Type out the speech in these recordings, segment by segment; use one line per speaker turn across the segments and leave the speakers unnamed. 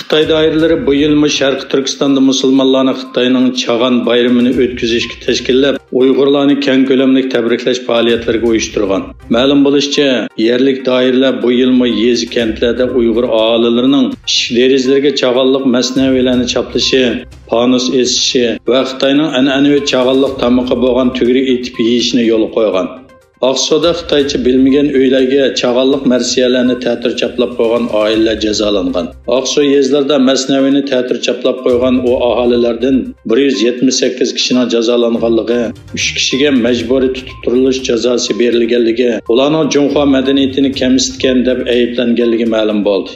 Xitoy doiralari bu yilmi Sharqi Turkistonda musulmonlarni Xitoyning Chag'an bayramini o'tkazishga tashkillab, Uyg'urlarni keng ko'lamli tabriklash faoliyatlariga uyushtirgan. Ma'lum bo'lishicha, yerlik doiralar bu yilmi yezi kentlarda Uyg'ur aholilarining derizlariga chag'anliq masnavilarni chaplashi, panus esishi va Xitoyning an'anaviy chag'anliq tamoqi bo'lgan tugri etib yeyishni yo'l qo'ygan. Aqsuda Xitoycha bilmagan uylarga chag'anliq marsiyalarni ta'tir chaplab qo'ygan oilalar jazolangan. Aqsu yezlarida masnavini ta'tir chaplab qo'ygan o aholilardan 178 kishining jazolanganligi, 3 kishiga majburiy tutib turilish jazosi berilganligi, ularning Junxo madaniyatini kamsitgan deb ayblanganligi ma'lum bo'ldi.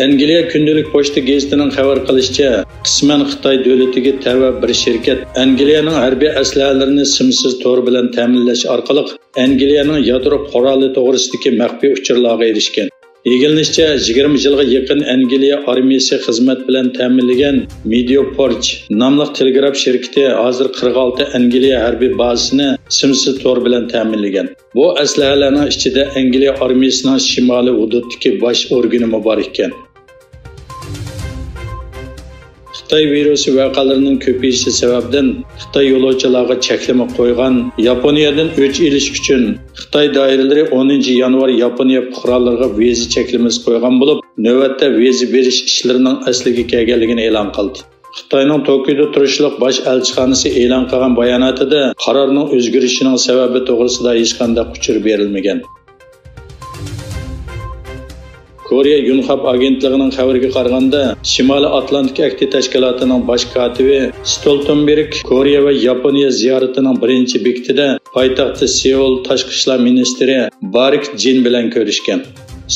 Angliya Kundalik pochta gazetining xabar qilishicha, qisman Xitoy davlatiga tava bir shirkat Angliyaning harbiy aslahalarini simsiz tor bilan ta'minlash orqali Angliyaning yadro quroli to'g'risidagi maxfiy uchurlarga erishgan. Egilishicha 20 yilga yaqin Angliya armiyasi xizmat bilan ta'minlagan Mediaforge nomli telegraf shirkati hozir 46 Angliya harbiy bazasini simsiz tor bilan ta'minlagan. Bu aslahalarning ichida Angliya armiyasining shimoliy hududdagi bosh organi bor ekan. Xitoy virusi vaqalarining ko'payishi sababdan Xitoy yo'lovchilarga cheklama qo'ygan Yaponiyadan o'ch olish uchun Xitoy doiralari 10 yanvar Yaponiya fuqarolariga viza cheklamasi qo'ygan bo'lib, navbatda viza berish ishlarining asliga kelganligini e'lon qildi. Xitoyning Tokioda turishliq bosh elchixonasi e'lon qilgan bayonotida qarorning o'zgarishining sababi to'g'risida hech qanday uchur berilmagan. Koreya Yunhap agentligining xabariga qaraganda, Shimoliy Atlantik Akti tashkilotining bosh kotibi Stoltenberg Koreya va Yaponiya ziyoratining birinchi bekatida poytaxtda Seul tashqi ishlar ministri Barik Jin bilan ko'rishgan.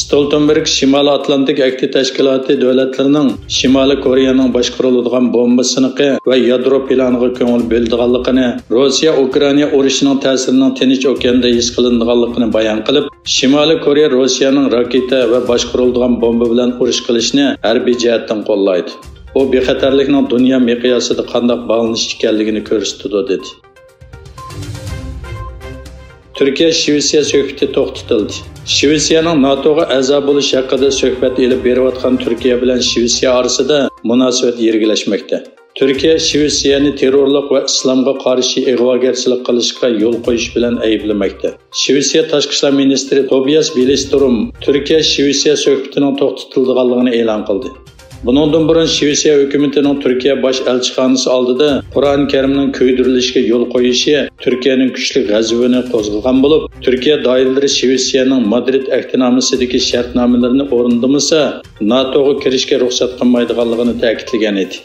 Stoltenberg Shimoliy Atlantik Akti tashkiloti davlatlarining Shimoliy Koreyaning boshqariladigan bomba siniqi va yadro planiga ko'ngil bo'lganligini, Rossiya Ukraina urushining ta'sirining Tinch okeanda his qilinganligini bayon qilib, Shimoliy Koreya Rossiyaning raketa va boshqariladigan bomba bilan urush qilishni harbiy jihatdan qo'llaydi. Bu bexatarlikning dunyo miqyosida qanday bog'lanish ekanligini ko'rsatadi dedi. Turkiya Shvetsiya suhbati to'xtatildi. Shvetsiyaning NATOga a'zo bo'lish haqida suhbat elib berayotgan Turkiya bilan Shvetsiya orasida munosabat yergilashmoqda. Turkiya Shvetsiyani terrorlik va islomga qarshi ig'vogarchilik qilishga yo'l qo'yish bilan ayblamoqda. Shvetsiya tashqi ishlar ministri Tobias Billström Turkiya Shvetsiya suhbatining to'xtatilganligini e'lon qildi. Bundan burun Shvetsiya hukumatining Turkiya bosh elchixonasi oldida Qur'on Karimning ko'ydirilishiga yo'l qo'yishi Turkiyaning kuchli g'azabini qo'zg'agan bo'lib, Turkiya doiralari Shvetsiyaning Madrid ahdnomasidagi shartnomalarini o'rindamasa, NATOga kirishga ruxsat qilmaydiganligini ta'kidlagan edi.